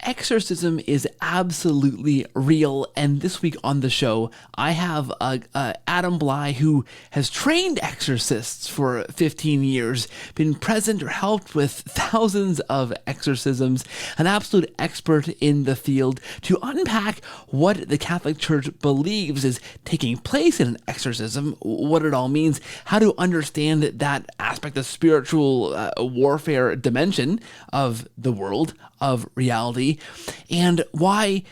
exorcism is absolutely real, and this week on the show, I have Adam Blai, who has trained exorcists for 15 years, been present or helped with thousands of exorcisms, an absolute expert in the field, to unpack what the Catholic Church believes is taking place in an exorcism, what it all means, how to understand that aspect of spiritual warfare dimension of the world, of reality, and why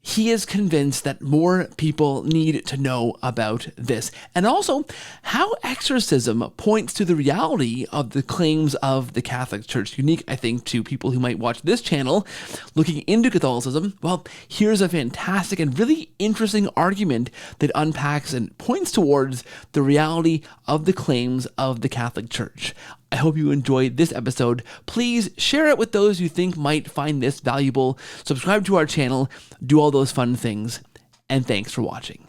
he is convinced that more people need to know about this. And also, how exorcism points to the reality of the claims of the Catholic Church. Unique, I think, to people who might watch this channel looking into Catholicism. Well, here's a fantastic and really interesting argument that unpacks and points towards the reality of the claims of the Catholic Church. I hope you enjoyed this episode. Please share it with those you think might find this valuable. Subscribe to our channel, do all those fun things, and thanks for watching.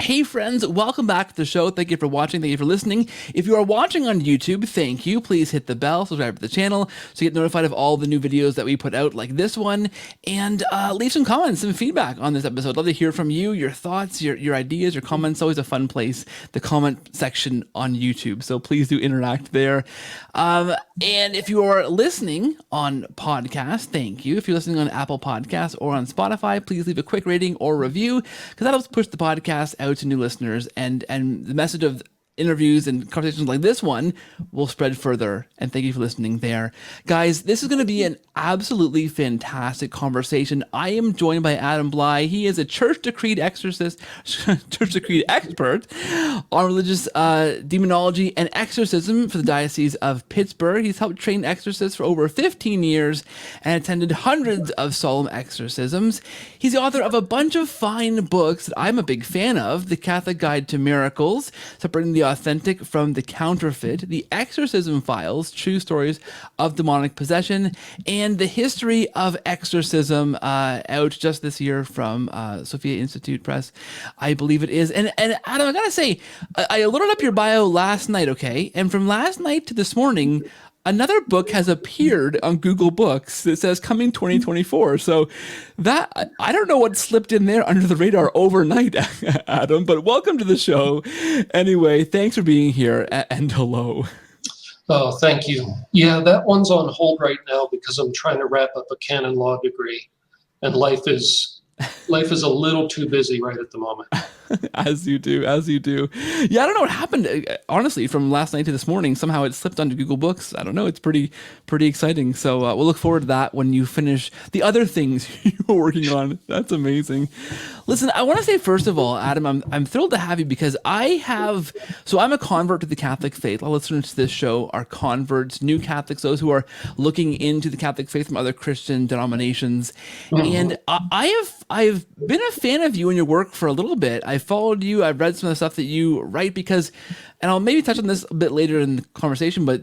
Hey friends, welcome back to the show. Thank you for watching. Thank you for listening. If you are watching on YouTube, thank you. Please hit the bell, subscribe to the channel so you get notified of all the new videos that we put out like this one, and leave some comments, some feedback on this episode. Love to hear from you, your thoughts, your ideas, your comments. Always a fun place, the comment section on YouTube. So please do interact there. And if you are listening on podcast, thank you. If you're listening on Apple Podcasts or on Spotify, please leave a quick rating or review, because that helps push the podcast out to new listeners, and the message of interviews and conversations like this one will spread further. And thank you for listening there. Guys, this is going to be an absolutely fantastic conversation. I am joined by Adam Blai. He is a church decreed exorcist, church decreed expert on religious demonology and exorcism for the Diocese of Pittsburg. He's helped train exorcists for over 15 years and attended hundreds of solemn exorcisms. He's the author of a bunch of fine books that I'm a big fan of: The Catholic Guide to Miracles, Separating the Authentic from the Counterfeit, The Exorcism Files, True Stories of Demonic Possession, and The History of Exorcism, out just this year from Sofia Institute Press, I believe it is. And Adam, I gotta say, I loaded up your bio last night, okay? And from last night to this morning, another book has appeared on Google Books that says coming 2024. So that, I don't know what slipped in there under the radar overnight, Adam, but welcome to the show. Anyway, thanks for being here, and hello. Oh, thank you. Yeah, that one's on hold right now because I'm trying to wrap up a canon law degree, and life is a little too busy right at the moment. As you do. Yeah, I don't know what happened. Honestly, from last night to this morning, somehow it slipped onto Google Books. I don't know. It's pretty exciting. So we'll look forward to that when you finish the other things you're working on. That's amazing. Listen, I want to say, first of all, Adam, I'm thrilled to have you, because I'm a convert to the Catholic faith. All listeners to this show are converts, new Catholics, those who are looking into the Catholic faith from other Christian denominations. And I've been a fan of you and your work for a little bit. I followed you. I've read some of the stuff that you write because, and I'll maybe touch on this a bit later in the conversation, but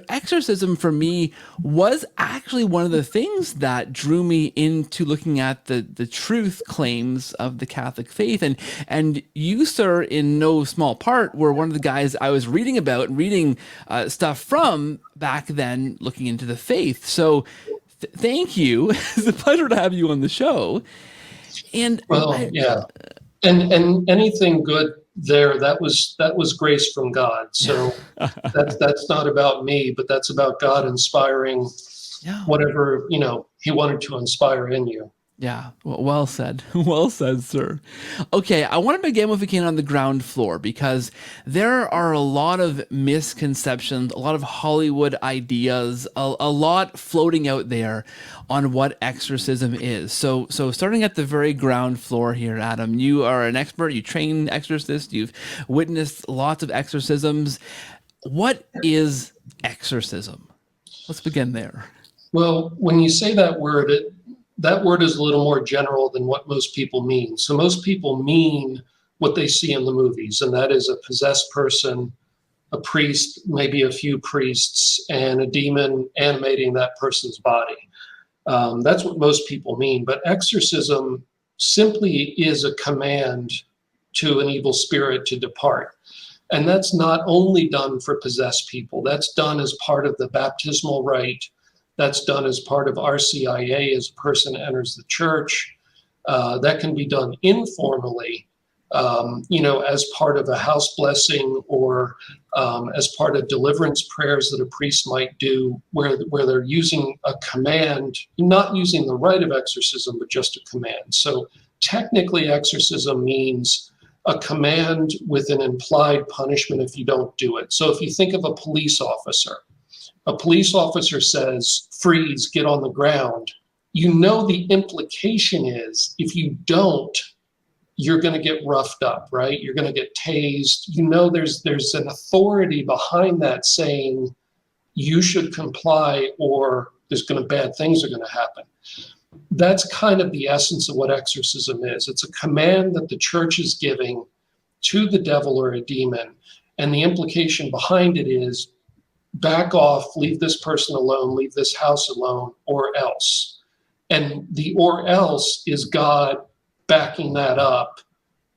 exorcism for me was actually one of the things that drew me into looking at the truth claims of the Catholic faith. And you, sir, in no small part, were one of the guys I was reading about and reading stuff from back then, looking into the faith. So thank you. It's a pleasure to have you on the show. And yeah. And anything good there, that was grace from God. So that's not about me, but that's about God inspiring whatever, he wanted to inspire in you. Yeah, well said. Well said, sir. Okay, I want to begin, if we can, on the ground floor, because there are a lot of misconceptions, a lot of Hollywood ideas, a lot floating out there on what exorcism is. So starting at the very ground floor here, Adam, you are an expert, you train exorcists, you've witnessed lots of exorcisms. What is exorcism? Let's begin there. Well, when you say that word, that word is a little more general than what most people mean. So most people mean what they see in the movies, and that is a possessed person, a priest, maybe a few priests, and a demon animating that person's body. That's what most people mean. But exorcism simply is a command to an evil spirit to depart. And that's not only done for possessed people. That's done as part of the baptismal rite That's done as part of RCIA as a person enters the church. That can be done informally, as part of a house blessing, or as part of deliverance prayers that a priest might do, where they're using a command, not using the rite of exorcism, but just a command. So technically, exorcism means a command with an implied punishment if you don't do it. So if you think of a police officer says, freeze, get on the ground. You know the implication is if you don't, you're going to get roughed up, right? You're going to get tased. You know there's an authority behind that saying you should comply or bad things are going to happen. That's kind of the essence of what exorcism is. It's a command that the church is giving to the devil or a demon. And the implication behind it is back off, leave this person alone, leave this house alone, or else. And the or else is God backing that up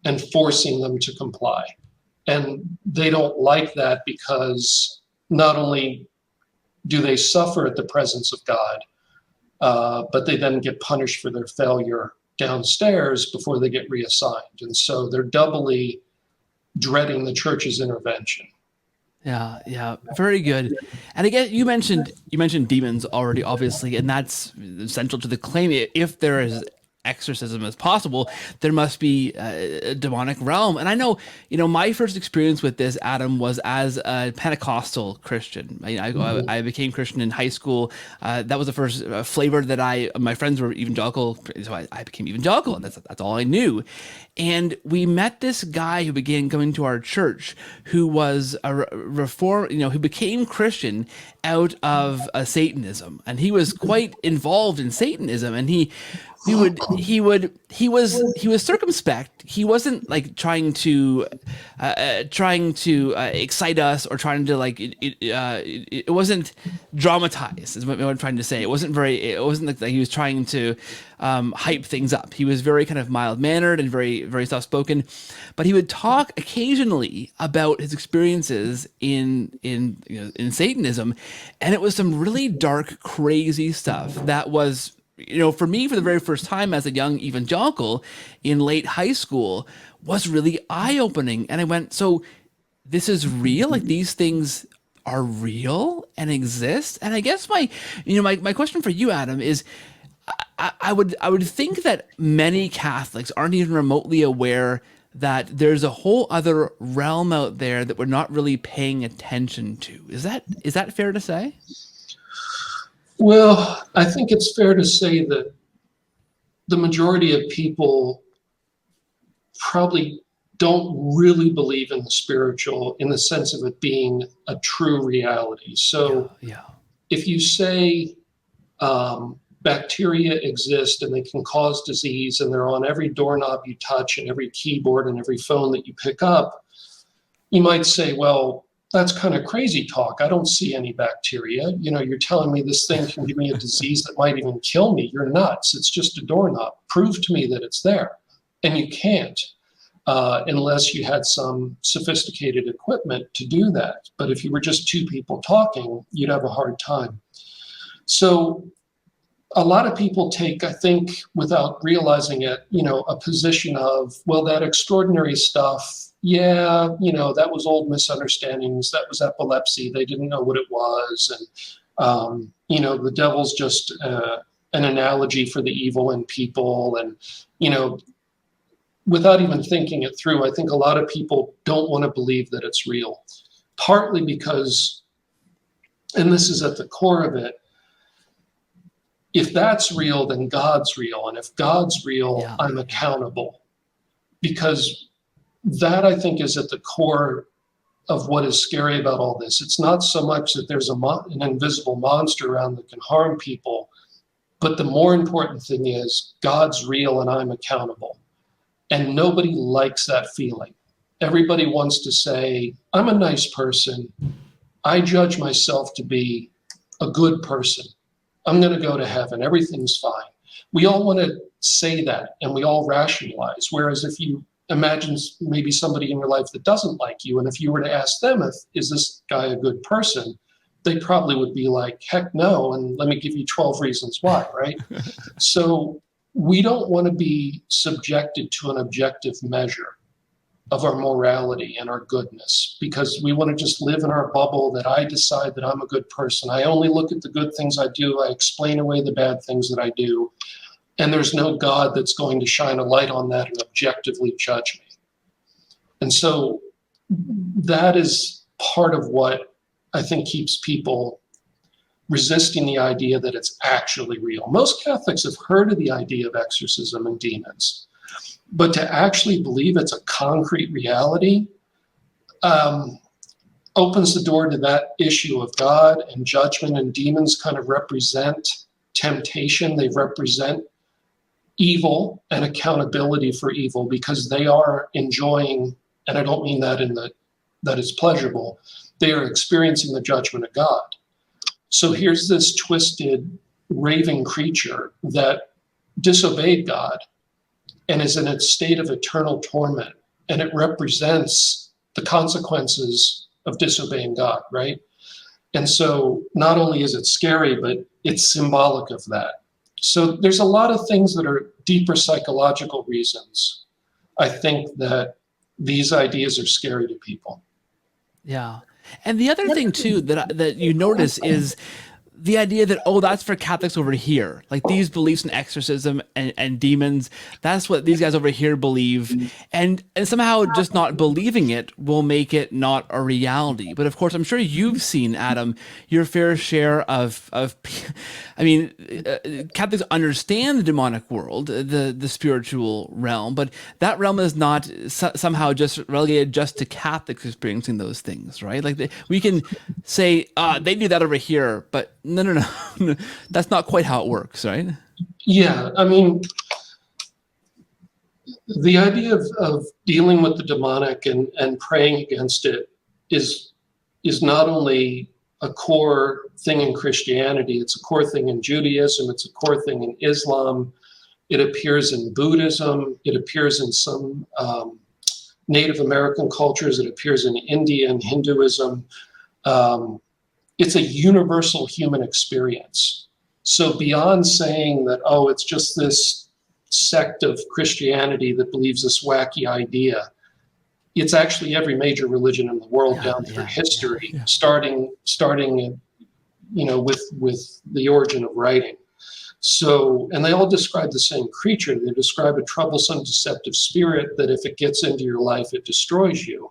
and forcing them to comply. And they don't like that because not only do they suffer at the presence of God, but they then get punished for their failure downstairs before they get reassigned. And so they're doubly dreading the church's intervention. Yeah, very good. And again, you mentioned demons already, obviously, and that's central to the claim. If there is exorcism as possible, there must be a demonic realm. And I know, my first experience with this, Adam, was as a Pentecostal Christian. I became Christian in high school. That was the first flavor that my friends were evangelical, so I became evangelical, and that's all I knew. And we met this guy who began coming to our church, who was a reform, who became Christian out of Satanism, and he was quite involved in Satanism, and he was circumspect. He wasn't like trying to excite us or trying to it wasn't dramatized, is what I'm trying to say. It wasn't like he was trying to hype things up. He was very kind of mild mannered and very, very soft spoken, but he would talk occasionally about his experiences in Satanism, and it was some really dark, crazy stuff that was, for me, for the very first time as a young evangelical in late high school, was really eye-opening. And I went, so this is real? Like, these things are real and exist? And I guess my question for you, Adam, is I would think that many Catholics aren't even remotely aware that there's a whole other realm out there that we're not really paying attention to. Is that fair to say? Well, I think it's fair to say that the majority of people probably don't really believe in the spiritual in the sense of it being a true reality. So if you say bacteria exist and they can cause disease and they're on every doorknob you touch and every keyboard and every phone that you pick up, you might say, well, that's kind of crazy talk. I don't see any bacteria. You're telling me this thing can give me a disease that might even kill me. You're nuts. It's just a doorknob. Prove to me that it's there. And you can't unless you had some sophisticated equipment to do that. But if you were just two people talking, you'd have a hard time. So a lot of people take, I think, without realizing it, a position of, well, that extraordinary stuff, that was old misunderstandings. That was epilepsy. They didn't know what it was. And, the devil's just an analogy for the evil in people. And, without even thinking it through, I think a lot of people don't want to believe that it's real. Partly because, and this is at the core of it, if that's real, then God's real. And if God's real, I'm accountable. Because that, I think, is at the core of what is scary about all this. It's not so much that there's an invisible monster around that can harm people, but the more important thing is God's real and I'm accountable. And nobody likes that feeling. Everybody wants to say, I'm a nice person. I judge myself to be a good person. I'm going to go to heaven. Everything's fine. We all want to say that and we all rationalize. Whereas if you imagine maybe somebody in your life that doesn't like you, and if you were to ask them, is this guy a good person? they probably would be like, heck no, and let me give you 12 reasons why, right? So we don't want to be subjected to an objective measure of our morality and our goodness, because we want to just live in our bubble that I decide that I'm a good person. I only look at the good things I do. I explain away the bad things that I do. And there's no God that's going to shine a light on that and objectively judge me. And so that is part of what I think keeps people resisting the idea that it's actually real. Most Catholics have heard of the idea of exorcism and demons, but to actually believe it's a concrete reality opens the door to that issue of God and judgment, and demons kind of represent temptation. They represent evil and accountability for evil, because they are enjoying, and I don't mean that in that it's pleasurable, they are experiencing the judgment of God. So here's this twisted, raving creature that disobeyed God and is in a state of eternal torment. And it represents the consequences of disobeying God, right? And so not only is it scary, but it's symbolic of that. So there's a lot of things that are deeper psychological reasons, I think, that these ideas are scary to people. Yeah. And the other thing too that you notice is the idea that, oh, that's for Catholics over here. Like these beliefs in exorcism and demons, that's what these guys over here believe. And somehow just not believing it will make it not a reality. But of course, I'm sure you've seen, Adam, your fair share of I mean, Catholics understand the demonic world, the spiritual realm, but that realm is not somehow just relegated just to Catholics experiencing those things, right? Like we can say, they do that over here, but no. That's not quite how it works, right? Yeah, I mean, the idea of dealing with the demonic and praying against it is not only a core thing in Christianity, it's a core thing in Judaism, it's a core thing in Islam, it appears in Buddhism, it appears in some Native American cultures, it appears in India and Hinduism. It's a universal human experience. So beyond saying that, oh, it's just this sect of Christianity that believes this wacky idea, it's actually every major religion in the world down through history, starting with the origin of writing. So, and they all describe the same creature. They describe a troublesome, deceptive spirit that if it gets into your life, it destroys you.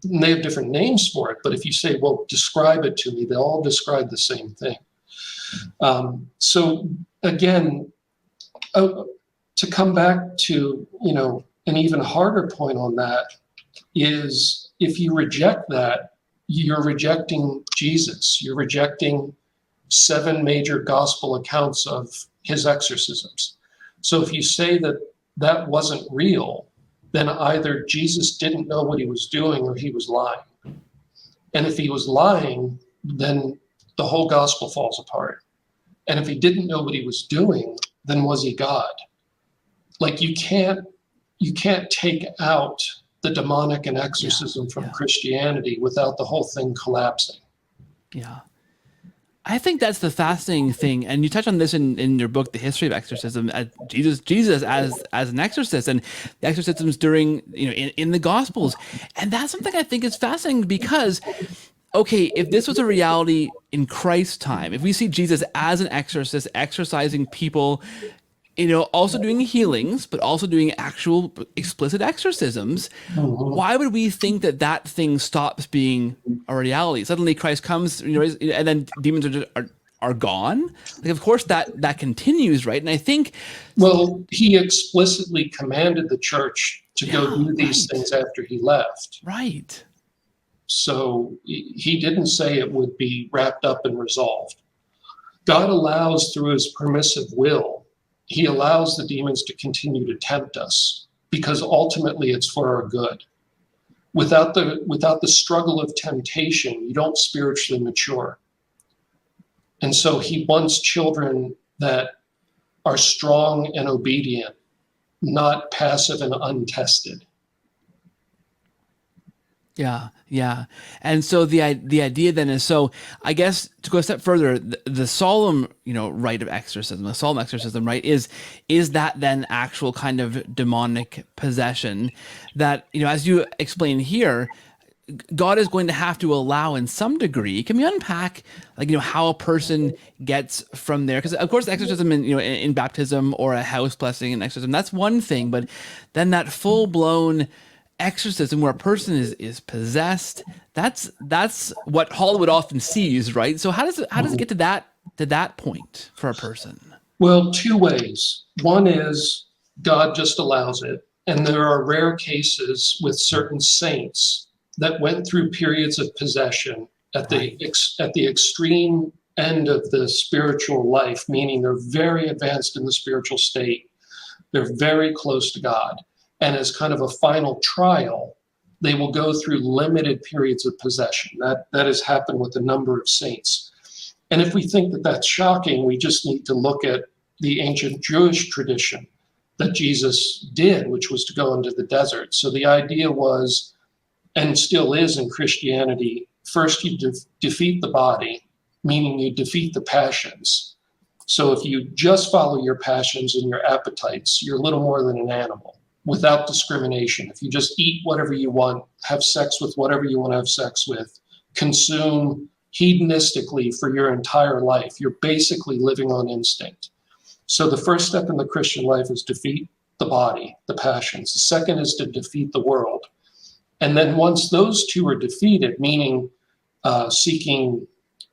And they have different names for it, but if you say, well, describe it to me, they all describe the same thing. So again, to come back to, an even harder point on that is, if you reject that, you're rejecting Jesus. You're rejecting 7 major gospel accounts of his exorcisms. So if you say that that wasn't real, then either Jesus didn't know what he was doing or he was lying. And if he was lying, then the whole gospel falls apart. And if he didn't know what he was doing, then was he God? Like you can't take out the demonic and exorcism from Christianity without the whole thing collapsing. Yeah. I think that's the fascinating thing, and you touch on this in your book, The History of Exorcism, Jesus as an exorcist, and the exorcisms during in the Gospels, and that's something I think is fascinating because, okay, if this was a reality in Christ's time, if we see Jesus as an exorcist exorcising people, also doing healings, but also doing actual explicit exorcisms, why would we think that thing stops being a reality? Suddenly Christ comes, and then demons are gone. Like, of course that continues, right? And I think, well, he explicitly commanded the church to go do these things after he left. Right. So he didn't say it would be wrapped up and resolved. God allows, through his permissive will, he allows the demons to continue to tempt us because ultimately it's for our good. Without the struggle of temptation, you don't spiritually mature. And so he wants children that are strong and obedient, not passive and untested. Yeah, yeah. And so the idea then is, so I guess to go a step further, the solemn, rite of exorcism, the solemn exorcism, right, is that then actual kind of demonic possession that, as you explain here, God is going to have to allow in some degree. Can we unpack, like, how a person gets from there? Because of course, exorcism in baptism or a house blessing and exorcism, that's one thing, but then that full blown exorcism where a person is possessed, that's what Hollywood often sees, right? So how does it get to that point for a person? Well, two ways. One is God just allows it. And there are rare cases with certain saints that went through periods of possession at the Right. at the extreme end of the spiritual life, meaning they're very advanced in the spiritual state. They're very close to God. And as kind of a final trial, they will go through limited periods of possession. That has happened with a number of saints. And if we think that that's shocking, we just need to look at the ancient Jewish tradition that Jesus did, which was to go into the desert. So the idea was, and still is in Christianity, first you defeat the body, meaning you defeat the passions. So if you just follow your passions and your appetites, you're little more than an animal without discrimination. If you just eat whatever you want, have sex with whatever you want to have sex with, consume hedonistically for your entire life, you're basically living on instinct. So the first step in the Christian life is defeat the body, the passions. The second is to defeat the world. And then once those two are defeated, meaning seeking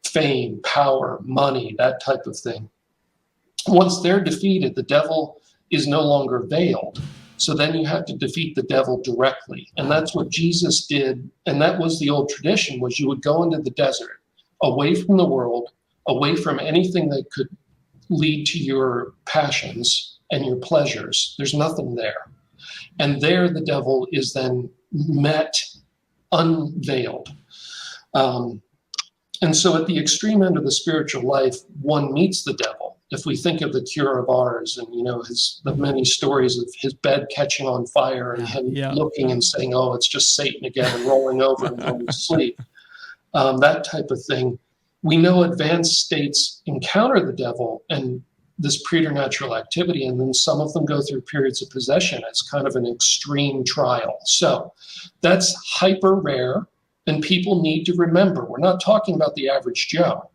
fame, power, money, that type of thing, once they're defeated, the devil is no longer veiled. So then you have to defeat the devil directly. And that's what Jesus did. And that was the old tradition, was you would go into the desert, away from the world, away from anything that could lead to your passions and your pleasures. There's nothing there. And there the devil is then met, unveiled. And so at the extreme end of the spiritual life, one meets the devil. If we think of the Cure of Ars and, the many stories of his bed catching on fire and him looking and saying, oh, it's just Satan again, and rolling over and going to sleep, that type of thing. We know advanced states encounter the devil and this preternatural activity, and then some of them go through periods of possession. It's kind of an extreme trial. So that's hyper rare, and people need to remember, we're not talking about the average Joe.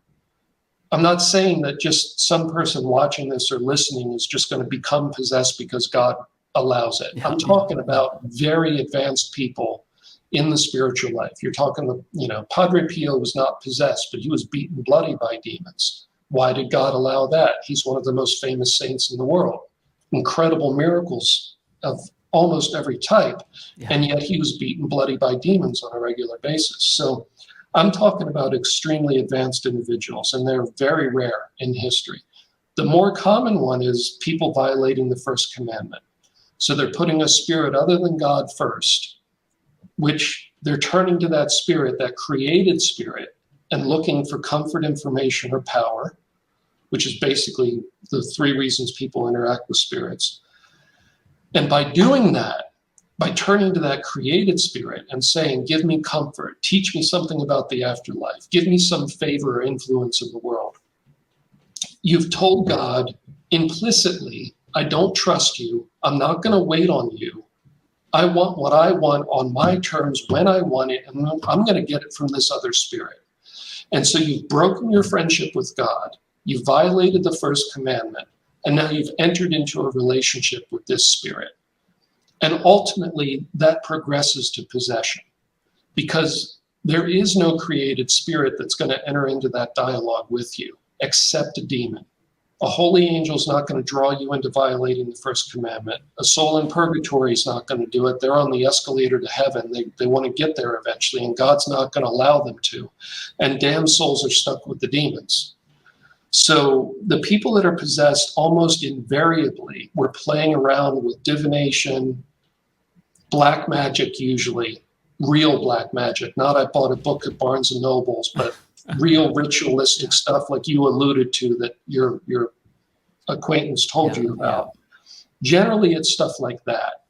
I'm not saying that just some person watching this or listening is just going to become possessed because God allows it. I'm talking about very advanced people in the spiritual life. You're talking, Padre Pio was not possessed, but he was beaten bloody by demons. Why did God allow that? He's one of the most famous saints in the world. Incredible miracles of almost every type, and yet he was beaten bloody by demons on a regular basis. So I'm talking about extremely advanced individuals, and they're very rare in history. The more common one is people violating the first commandment. So they're putting a spirit other than God first, which they're turning to that spirit, that created spirit, and looking for comfort, information, or power, which is basically the three reasons people interact with spirits. And by doing that, by turning to that created spirit and saying, give me comfort, teach me something about the afterlife, give me some favor or influence in the world, you've told God implicitly, I don't trust you, I'm not going to wait on you, I want what I want on my terms when I want it, and I'm going to get it from this other spirit. And so you've broken your friendship with God, you've violated the first commandment, and now you've entered into a relationship with this spirit. And ultimately, that progresses to possession, because there is no created spirit that's going to enter into that dialogue with you, except a demon. A holy angel is not going to draw you into violating the first commandment. A soul in purgatory is not going to do it. They're on the escalator to heaven. They want to get there eventually, and God's not going to allow them to. And damned souls are stuck with the demons. So the people that are possessed, almost invariably, were playing around with divination, black magic usually, real black magic. Not I bought a book at Barnes and Nobles, but real ritualistic stuff like you alluded to that your acquaintance told you about. Generally, it's stuff like that.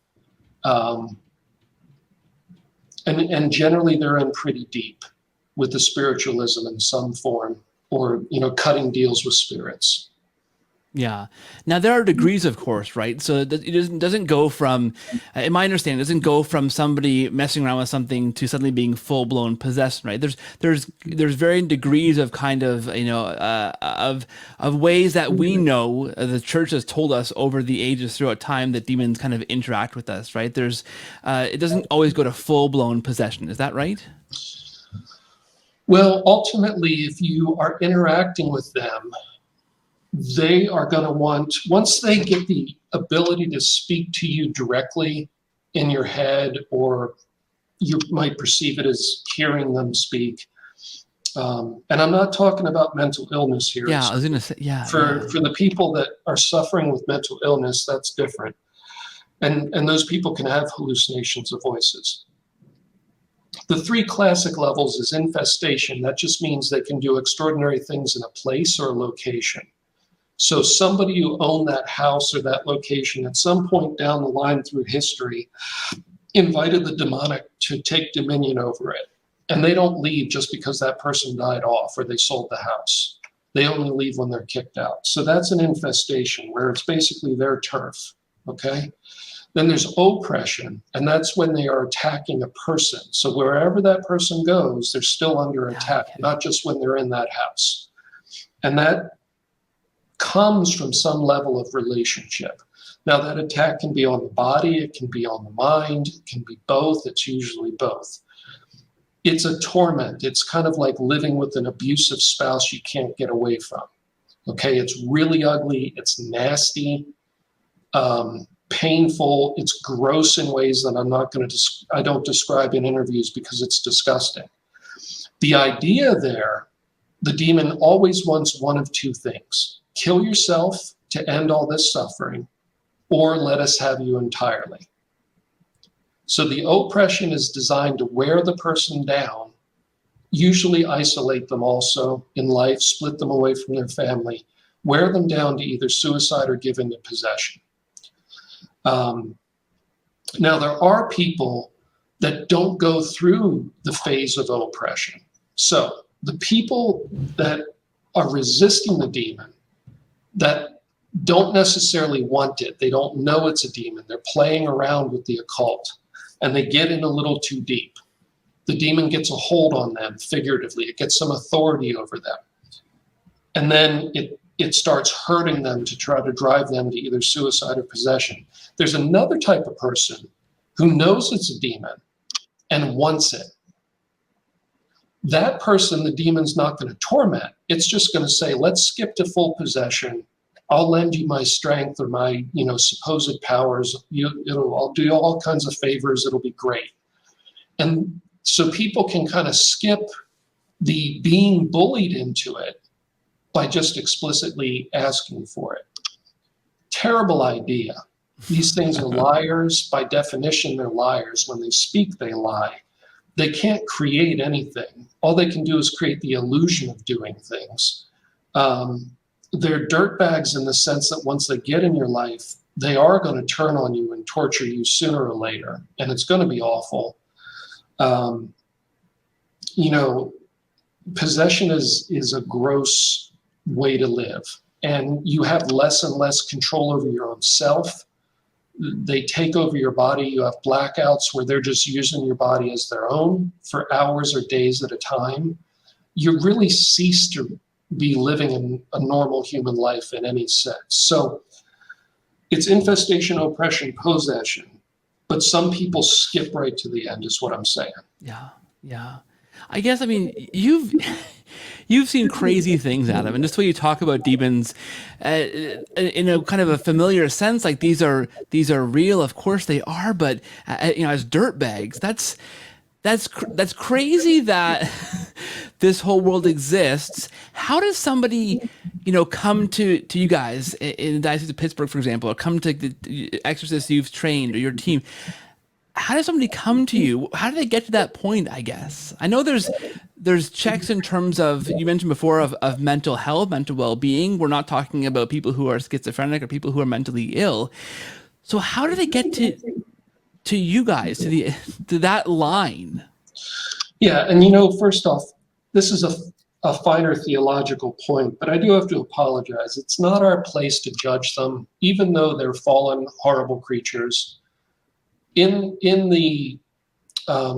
And generally they're in pretty deep with the spiritualism in some form, or, cutting deals with spirits. Yeah. Now there are degrees, of course, right? So it doesn't go from, in my understanding, it doesn't go from somebody messing around with something to suddenly being full blown possessed, right? There's varying degrees of kind of of ways that we know, the church has told us over the ages throughout time, that demons kind of interact with us, right? There's it doesn't always go to full blown possession. Is that right? Well, ultimately, if you are interacting with them, they are going to want, once they get the ability to speak to you directly in your head, or you might perceive it as hearing them speak. And I'm not talking about mental illness here. Yeah, I was going to say, yeah. For the people that are suffering with mental illness, that's different. And those people can have hallucinations of voices. The 3 classic levels is infestation. That just means they can do extraordinary things in a place or a location. So somebody who owned that house or that location at some point down the line through history invited the demonic to take dominion over it. And they don't leave just because that person died off or they sold the house. They only leave when they're kicked out. So that's an infestation, where it's basically their turf, okay? Then there's oppression, and that's when they are attacking a person. So wherever that person goes, they're still under attack, not just when they're in that house. And that comes from some level of relationship. Now, that attack can be on the body, it can be on the mind, it can be both. It's usually both. It's a torment. It's kind of like living with an abusive spouse you can't get away from. Okay, it's really ugly, it's nasty, painful, it's gross in ways that I don't describe in interviews because it's disgusting. The idea there, the demon always wants one of 2 things: kill yourself to end all this suffering, or let us have you entirely. So the oppression is designed to wear the person down, usually isolate them also in life, split them away from their family, wear them down to either suicide or give into possession. Now, there are people that don't go through the phase of oppression. So the people that are resisting the demon, that don't necessarily want it, they don't know it's a demon, they're playing around with the occult, and they get in a little too deep. The demon gets a hold on them figuratively, it gets some authority over them. And then it starts hurting them to try to drive them to either suicide or possession. There's another type of person who knows it's a demon and wants it. That person, the demon's not going to torment. It's just going to say, let's skip to full possession. I'll lend you my strength or my, supposed powers. I'll do you all kinds of favors. It'll be great. And so people can kind of skip the being bullied into it by just explicitly asking for it. Terrible idea. These things are liars. By definition, they're liars. When they speak, they lie. They can't create anything. All they can do is create the illusion of doing things. They're dirtbags in the sense that once they get in your life, they are going to turn on you and torture you sooner or later, and it's going to be awful. Possession is a gross way to live, and you have less and less control over your own self. They take over your body. You have blackouts where they're just using your body as their own for hours or days at a time. You really cease to be living a normal human life in any sense. So it's infestation, oppression, possession, but some people skip right to the end is what I'm saying. Yeah. I guess, you've seen crazy things, Adam, and just the way you talk about demons in a kind of a familiar sense, like these are real. Of course they are, but as dirtbags, that's crazy that this whole world exists. How does somebody, come to you guys in the Diocese of Pittsburgh, for example, or come to the exorcists you've trained or your team? How does somebody come to you? How do they get to that point, I guess? I know there's checks in terms of, you mentioned before, of mental health, mental well-being. We're not talking about people who are schizophrenic or people who are mentally ill. So how do they get to you guys, to that line? Yeah, and first off, this is a finer theological point, but I do have to apologize. It's not our place to judge them, even though they're fallen, horrible creatures. In the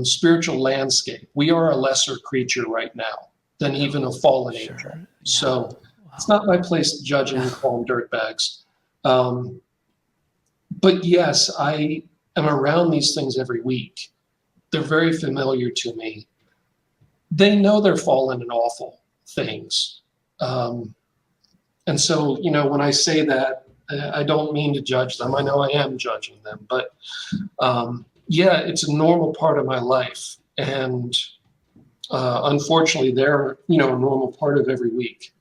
spiritual landscape, we are a lesser creature right now than even a fallen angel. Yeah. So it's not my place to judge them and call them dirtbags. But yes, I am around these things every week. They're very familiar to me. They know they're fallen and awful things. And so, when I say that, I don't mean to judge them. I know I am judging them, but yeah, it's a normal part of my life. And unfortunately, they're, a normal part of every week.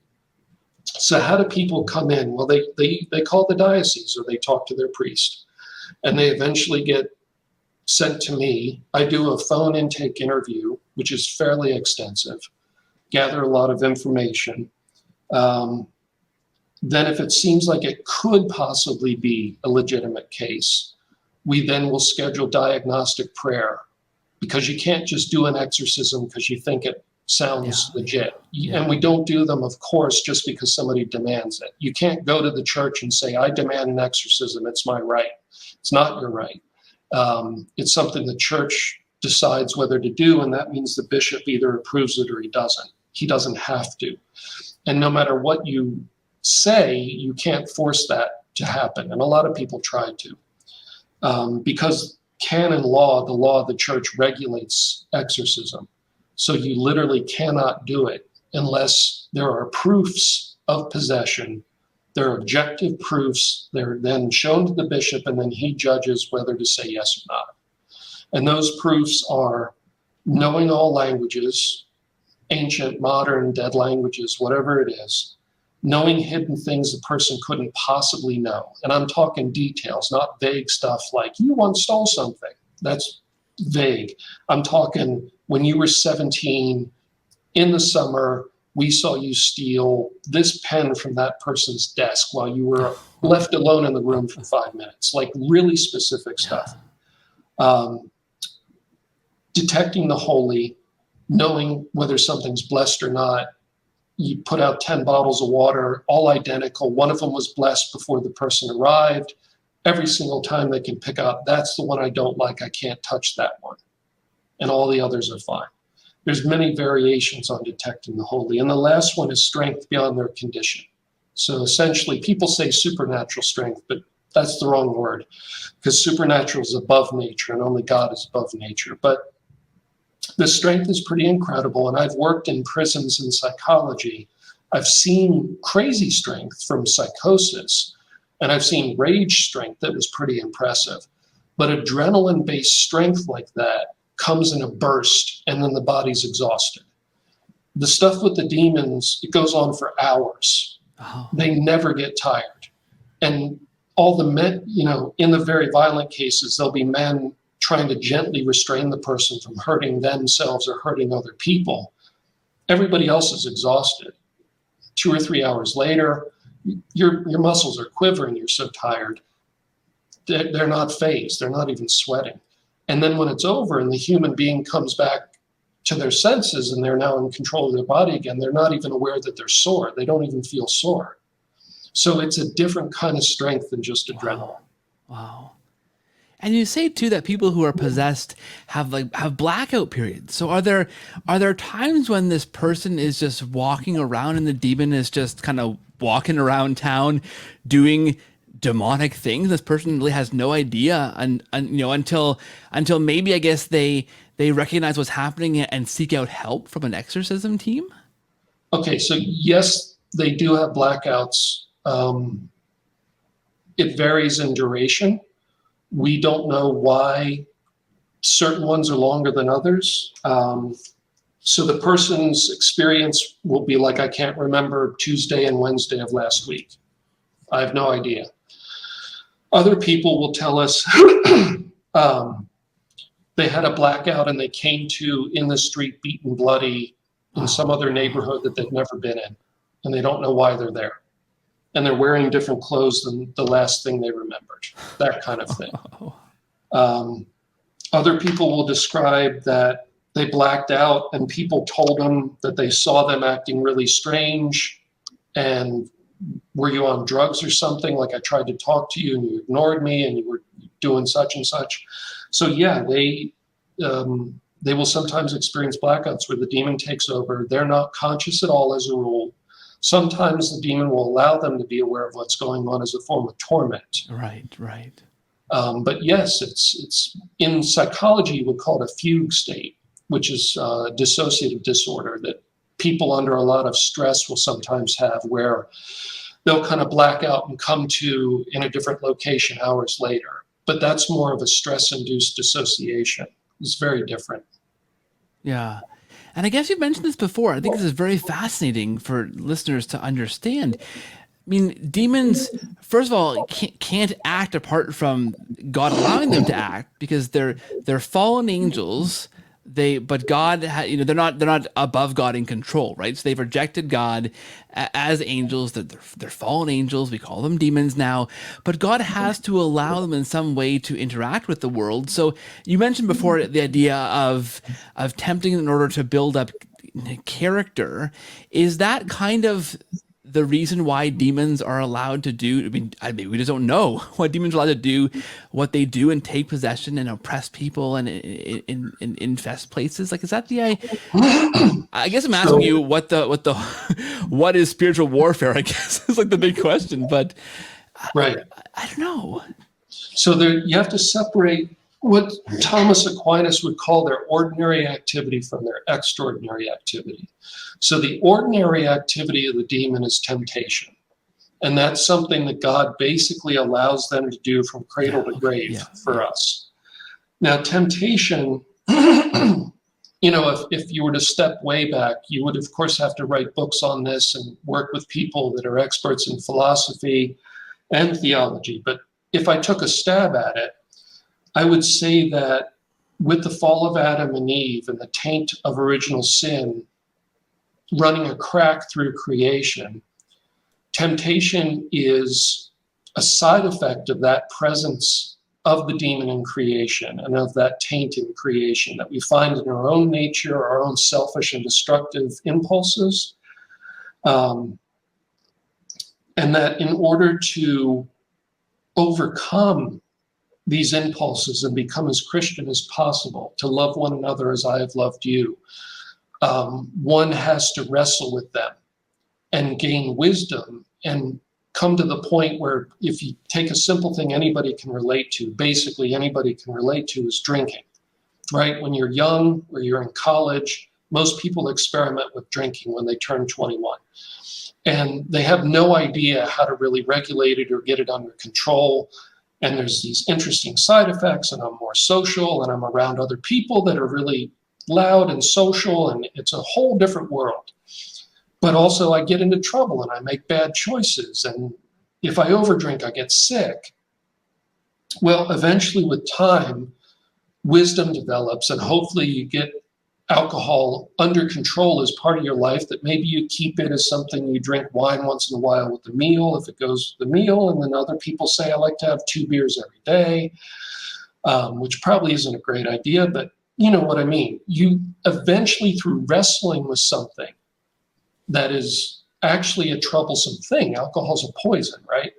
So how do people come in? Well, they call the diocese or they talk to their priest, and they eventually get sent to me. I do a phone intake interview, which is fairly extensive, gather a lot of information. Then if it seems like it could possibly be a legitimate case, we then will schedule diagnostic prayer, because you can't just do an exorcism because you think it sounds legit. And we don't do them, of course, just because somebody demands it. You can't go to the church and say, I demand an exorcism, it's my right. It's not your right. It's something the church decides whether to do, and that means the bishop either approves it or he doesn't. He doesn't have to. And no matter what you say, you can't force that to happen. And a lot of people try to. Because canon law, the law of the church, regulates exorcism. So you literally cannot do it unless there are proofs of possession. There are objective proofs. They're then shown to the bishop, and then he judges whether to say yes or not. And those proofs are knowing all languages, ancient, modern, dead languages, whatever it is, knowing hidden things the person couldn't possibly know. And I'm talking details, not vague stuff like, you once stole something. That's vague. I'm talking, when you were 17, in the summer, we saw you steal this pen from that person's desk while you were left alone in the room for 5 minutes, like really specific stuff. Detecting the holy, knowing whether something's blessed or not. You put out 10 bottles of water, all identical. One of them was blessed before the person arrived. Every single time they can pick up, that's the one I don't like, I can't touch that one. And all the others are fine. There's many variations on detecting the holy. And the last one is strength beyond their condition. So essentially, people say supernatural strength, but that's the wrong word, because supernatural is above nature and only God is above nature. But the strength is pretty incredible. And I've worked in prisons in psychology. I've seen crazy strength from psychosis, and I've seen rage strength that was pretty impressive. But adrenaline-based strength like that comes in a burst, and then the body's exhausted. The stuff with the demons, it goes on for hours. They never get tired. And all the men, in the very violent cases, there'll be men trying to gently restrain the person from hurting themselves or hurting other people. Everybody else is exhausted. 2 or 3 hours later, your muscles are quivering, you're so tired. They're not phased, they're not even sweating. And then when it's over and the human being comes back to their senses and they're now in control of their body again, they're not even aware that they're sore. They don't even feel sore. So it's a different kind of strength than just adrenaline. Wow. And you say too that people who are possessed have blackout periods. So are there times when this person is just walking around and the demon is just kind of walking around town doing demonic things? This person really has no idea, and until maybe, I guess, they recognize what's happening and seek out help from an exorcism team? Okay, so yes, they do have blackouts. It varies in duration. We don't know why certain ones are longer than others. So the person's experience will be like, I can't remember Tuesday and Wednesday of last week. I have no idea. Other people will tell us they had a blackout and they came to in the street beaten bloody in some other neighborhood that they've never been in, and they don't know why they're there. And they're wearing different clothes than the last thing they remembered, that kind of thing. Other people will describe that they blacked out and people told them that they saw them acting really strange, and were you on drugs or something? Like I tried to talk to you and you ignored me and you were doing such and such. So yeah, they will sometimes experience blackouts where the demon takes over. They're not conscious at all as a rule. Sometimes the demon will allow them to be aware of what's going on as a form of torment. Right, right. But yes, it's in psychology, you would call it a fugue state, which is dissociative disorder that people under a lot of stress will sometimes have, where they'll kind of black out and come to in a different location hours later. But that's more of a stress-induced dissociation. It's very different. Yeah. And I guess you've mentioned this before. I think this is very fascinating for listeners to understand. I mean, demons, first of all, can't act apart from God allowing them to act, because they're fallen angels. But God, they're not above God in control, right? So they've rejected God as angels. They're fallen angels. We call them demons now. But God has to allow them in some way to interact with the world. So you mentioned before the idea of tempting in order to build up character. Is that kind of the reason why demons are allowed to do? I mean, we just don't know why demons are allowed to do what they do and take possession and oppress people and infest places. Like, is that the? I guess I'm asking you what is spiritual warfare? I guess is like the big question. But right, I don't know. So you have to separate what Thomas Aquinas would call their ordinary activity from their extraordinary activity. So the ordinary activity of the demon is temptation. And that's something that God basically allows them to do from cradle to grave for us. Now, temptation, if you were to step way back, you would, of course, have to write books on this and work with people that are experts in philosophy and theology. But if I took a stab at it, I would say that with the fall of Adam and Eve and the taint of original sin running a crack through creation, temptation is a side effect of that presence of the demon in creation and of that taint in creation that we find in our own nature, our own selfish and destructive impulses. And that in order to overcome these impulses and become as Christian as possible, to love one another as I have loved you, one has to wrestle with them and gain wisdom and come to the point where, if you take a simple thing anybody can relate to, basically anybody can relate to, is drinking, right? When you're young or you're in college, most people experiment with drinking when they turn 21. And they have no idea how to really regulate it or get it under control. And there's these interesting side effects, and I'm more social, and I'm around other people that are really loud and social, and it's a whole different world. But also I get into trouble and I make bad choices. And if I overdrink, I get sick. Well, eventually with time, wisdom develops, and hopefully you get alcohol under control as part of your life, that maybe you keep it as something you drink wine once in a while with the meal, if it goes with the meal. And then other people say, I like to have 2 beers every day, which probably isn't a great idea, but you know what I mean. You eventually, through wrestling with something that is actually a troublesome thing, alcohol's a poison, right?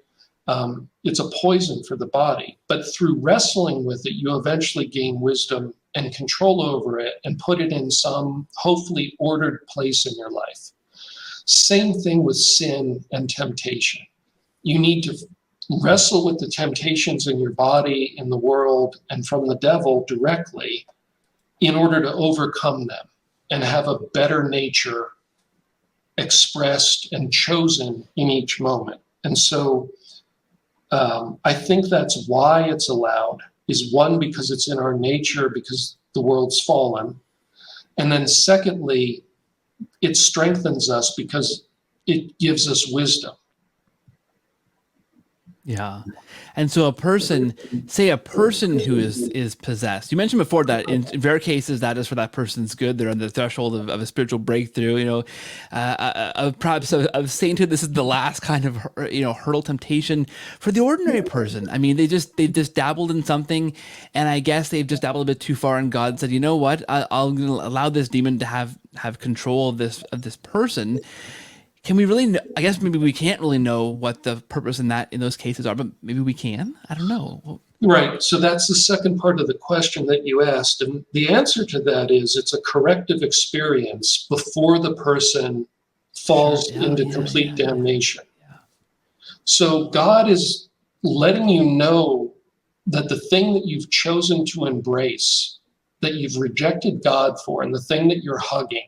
It's a poison for the body, but through wrestling with it, you eventually gain wisdom and control over it and put it in some hopefully ordered place in your life. Same thing with sin and temptation. You need to wrestle with the temptations in your body, in the world, and from the devil directly in order to overcome them and have a better nature expressed and chosen in each moment. And so I think that's why it's allowed, is one, because it's in our nature, because the world's fallen. And then secondly, it strengthens us because it gives us wisdom. Yeah. And so say a person who is possessed. You mentioned before that in rare cases that is for that person's good. They're on the threshold of a spiritual breakthrough. Of perhaps of sainthood. This is the last kind of hurdle temptation for the ordinary person. I mean, they've just dabbled in something, and I guess they've just dabbled a bit too far. And God said, you know what? I'll allow this demon to have control of this person. Can we really I guess maybe we can't really know what the purpose in those cases are, but maybe we can. I don't know. Right. So that's the second part of the question that you asked. And the answer to that is it's a corrective experience before the person falls into complete damnation. Yeah. So God is letting you know that the thing that you've chosen to embrace, that you've rejected God for, and the thing that you're hugging,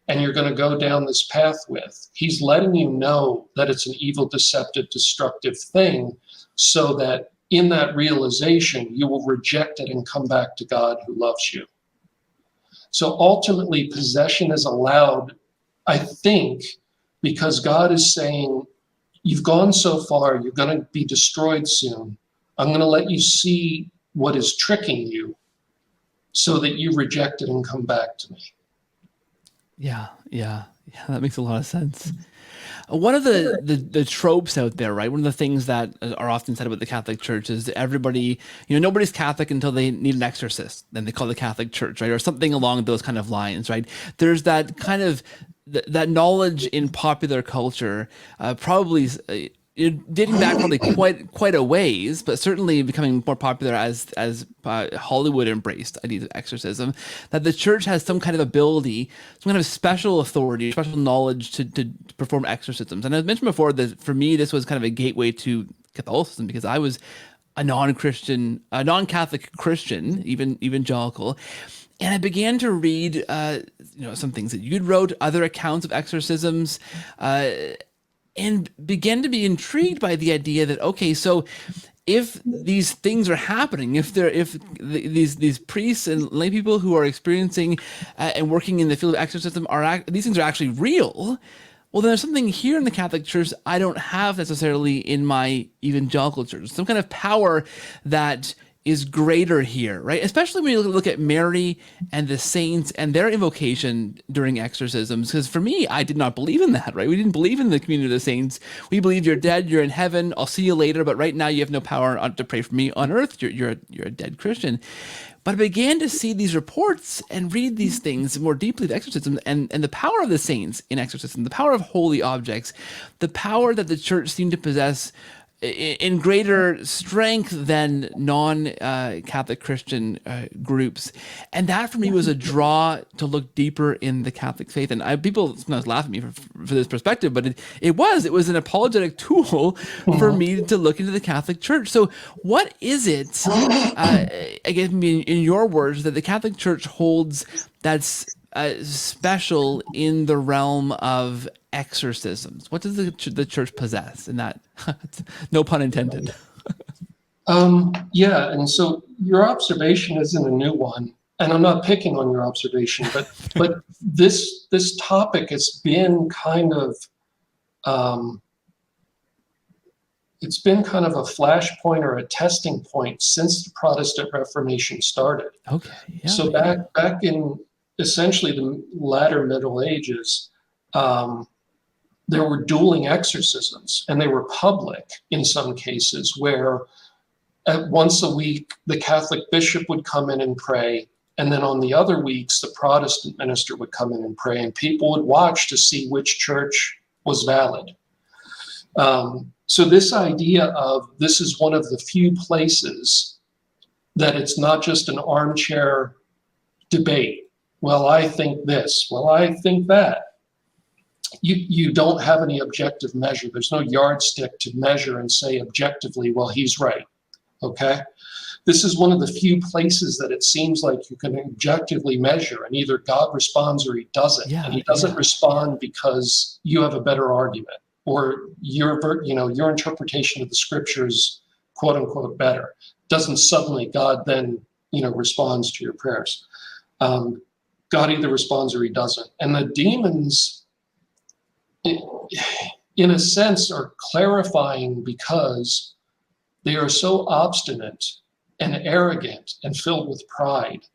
and you're going to go down this path with, he's letting you know that it's an evil, deceptive, destructive thing, so that in that realization, you will reject it and come back to God who loves you. So ultimately, possession is allowed, I think, because God is saying, you've gone so far, you're going to be destroyed soon. I'm going to let you see what is tricking you so that you reject it and come back to me. Yeah, that makes a lot of sense. One of the tropes out there, right? One of the things that are often said about the Catholic Church is everybody, nobody's Catholic until they need an exorcist. Then they call the Catholic Church, right? Or something along those kind of lines, right? There's that kind of that knowledge in popular culture, probably dating back probably quite a ways, but certainly becoming more popular as Hollywood embraced ideas of exorcism, that the church has some kind of ability, some kind of special authority, special knowledge to perform exorcisms. And as mentioned before, that for me, this was kind of a gateway to Catholicism because I was a non-Catholic Christian, even evangelical. And I began to read, some things that you'd wrote, other accounts of exorcisms, and began to be intrigued by the idea that, okay, so if these things are happening, if these priests and lay people who are experiencing and working in the field of exorcism these things are actually real, well, then there's something here in the Catholic Church I don't have necessarily in my evangelical church. Some kind of power that is greater here, right? Especially when you look at Mary and the saints and their invocation during exorcisms. Because for me, I did not believe in that, right? We didn't believe in the community of the saints. We believed you're dead, you're in heaven, I'll see you later, but right now you have no power to pray for me on earth. You're a dead Christian. But I began to see these reports and read these things more deeply, the exorcism and the power of the saints in exorcism, the power of holy objects, the power that the church seemed to possess in greater strength than non-Catholic Christian groups. And that for me was a draw to look deeper in the Catholic faith. And people sometimes laugh at me for this perspective, but it was an apologetic tool for me to look into the Catholic Church. So what is it, I guess in your words, that the Catholic Church holds that's special in the realm of exorcisms? What does the church possess in that? No pun intended. Yeah, and so your observation isn't a new one, and I'm not picking on your observation, but this topic has been kind of it's been kind of a flashpoint or a testing point since the Protestant Reformation started. Okay. Yeah, so back in essentially the latter Middle Ages, there were dueling exorcisms, and they were public in some cases, where once a week the Catholic bishop would come in and pray, and then on the other weeks the Protestant minister would come in and pray, and people would watch to see which church was valid. So this idea of this is one of the few places that it's not just an armchair debate. Well, I think this. Well, I think that. You don't have any objective measure. There's no yardstick to measure and say objectively, well, he's right. Okay? This is one of the few places that it seems like you can objectively measure, and either God responds or he doesn't. And he doesn't respond because you have a better argument, or your interpretation of the scriptures, quote unquote, better. Doesn't suddenly God then, responds to your prayers. God either responds or he doesn't. And the demons, in a sense, are clarifying because They are so obstinate and arrogant and filled with pride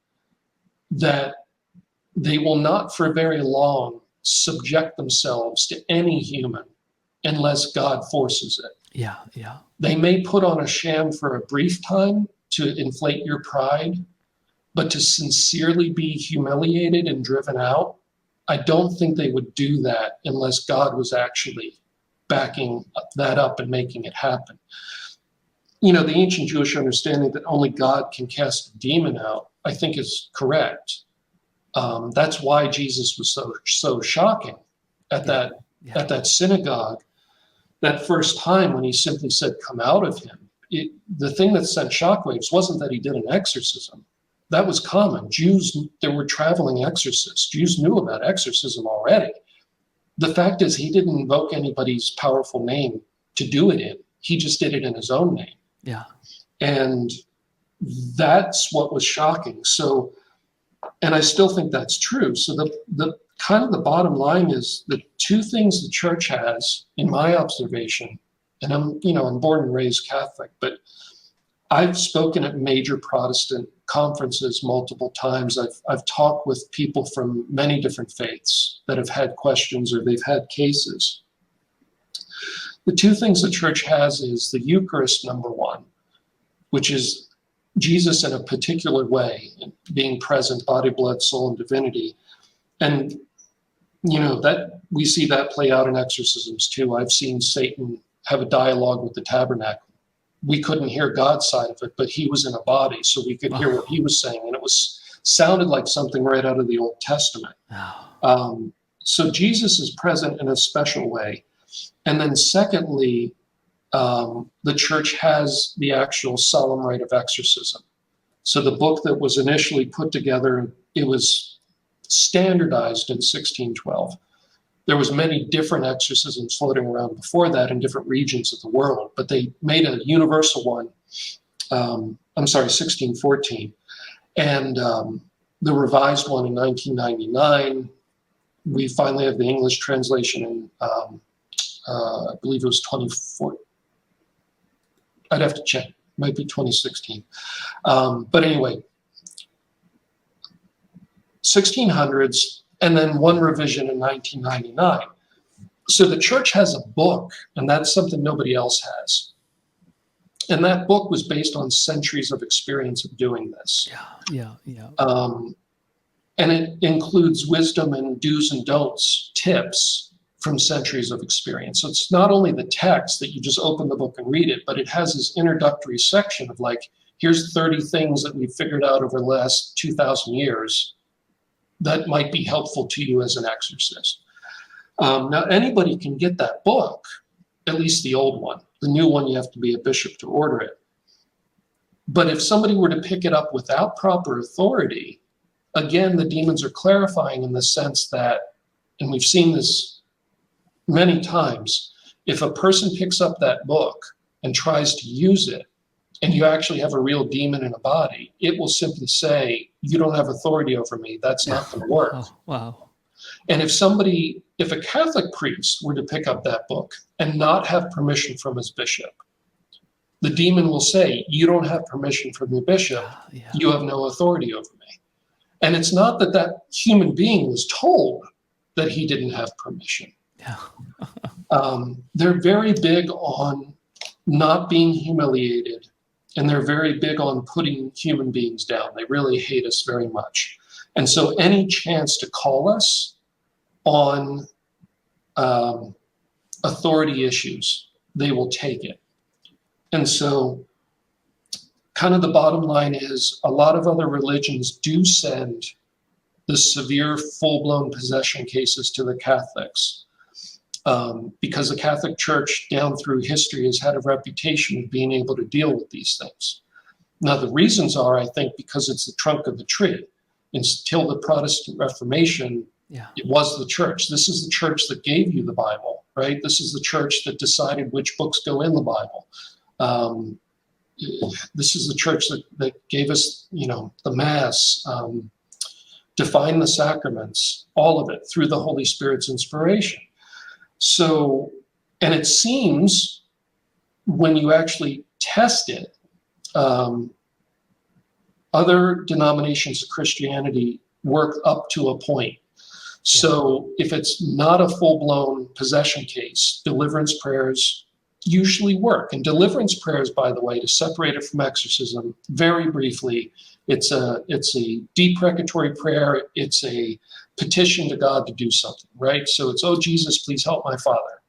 that they will not for very long subject themselves to any human unless God forces it. Yeah, yeah. They may put on a sham for a brief time to inflate your pride, but to sincerely be humiliated and driven out, I don't think they would do that unless God was actually backing that up and making it happen. You know, the ancient Jewish understanding that only God can cast a demon out, I think is correct. That's why Jesus was so shocking at that synagogue that first time when he simply said, "Come out of him." The thing that sent shockwaves wasn't that he did an exorcism. That was common. Jews, there were traveling exorcists. Jews knew about exorcism already. The fact is, he didn't invoke anybody's powerful name to do it in. He just did it in his own name. Yeah. And that's what was shocking. So, and I still think that's true. So the kind of the bottom line is the two things the church has, in my observation, and I'm born and raised Catholic, but I've spoken at major Protestant conferences multiple times. I've talked with people from many different faiths that have had questions or they've had cases. The two things the church has is the Eucharist, number one, which is Jesus in a particular way, being present, body, blood, soul, and divinity. And, that we see that play out in exorcisms too. I've seen Satan have a dialogue with the tabernacle. We couldn't hear God's side of it, but he was in a body, so we could hear what he was saying. And it sounded like something right out of the Old Testament. So Jesus is present in a special way. And then secondly, the church has the actual solemn rite of exorcism. So the book that was initially put together, it was standardized in 1612. There was many different exorcisms floating around before that in different regions of the world, but they made a universal one, 1614. And the revised one in 1999, we finally have the English translation in, I believe it was 2014. I'd have to check, might be 2016. But anyway, 1600s, and then one revision in 1999. So the church has a book, and that's something nobody else has. And that book was based on centuries of experience of doing this. Yeah. And it includes wisdom and do's and don'ts, tips from centuries of experience. So it's not only the text that you just open the book and read it, but it has this introductory section of like, here's 30 things that we've figured out over the last 2,000 years that might be helpful to you as an exorcist. Now, anybody can get that book, at least the old one. The new one, you have to be a bishop to order it. But if somebody were to pick it up without proper authority, again, the demons are clarifying in the sense that, and we've seen this many times, if a person picks up that book and tries to use it, and you actually have a real demon in a body, it will simply say, you don't have authority over me. That's not going to work. Oh, wow. And if a Catholic priest were to pick up that book and not have permission from his bishop, the demon will say, you don't have permission from your bishop. Yeah. You have no authority over me. And it's not that that human being was told that he didn't have permission. Yeah. They're very big on not being humiliated, and they're very big on putting human beings down. They really hate us very much. And so any chance to call us on authority issues, they will take it. And so kind of the bottom line is a lot of other religions do send the severe full-blown possession cases to the Catholics. Because the Catholic Church down through history has had a reputation of being able to deal with these things. Now, the reasons are, I think, because it's the trunk of the tree. Until the Protestant Reformation, it was the church. This is the church that gave you the Bible, right? This is the church that decided which books go in the Bible. This is the church that gave us, the Mass, defined the sacraments, all of it through the Holy Spirit's inspiration. So, and it seems when you actually test it, other denominations of Christianity work up to a point. So if it's not a full-blown possession case, deliverance prayers usually work. And deliverance prayers, by the way, to separate it from exorcism, very briefly, it's a deprecatory prayer. It's a petition to God to do something, right? So it's, oh, Jesus, please help my father.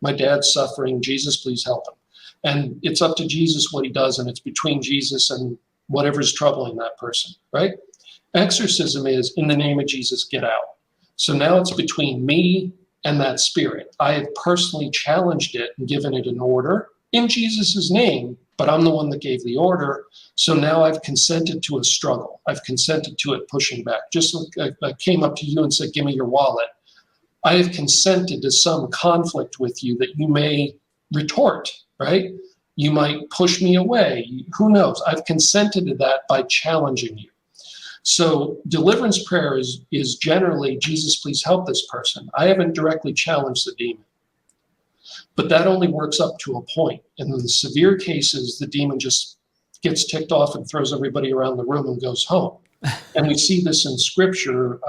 My dad's suffering. Jesus, please help him. And it's up to Jesus what he does, and it's between Jesus and whatever's troubling that person, right? Exorcism is, in the name of Jesus, get out. So now it's between me and that spirit. I have personally challenged it and given it an order in Jesus' name, but I'm the one that gave the order. So now I've consented to a struggle. I've consented to it pushing back. Just like I came up to you and said, give me your wallet. I have consented to some conflict with you that you may retort, right? You might push me away. Who knows? I've consented to that by challenging you. So deliverance prayer is generally, Jesus, please help this person. I haven't directly challenged the demon. But that only works up to a point. And in the severe cases, the demon just gets ticked off and throws everybody around the room and goes home. And we see this in scripture.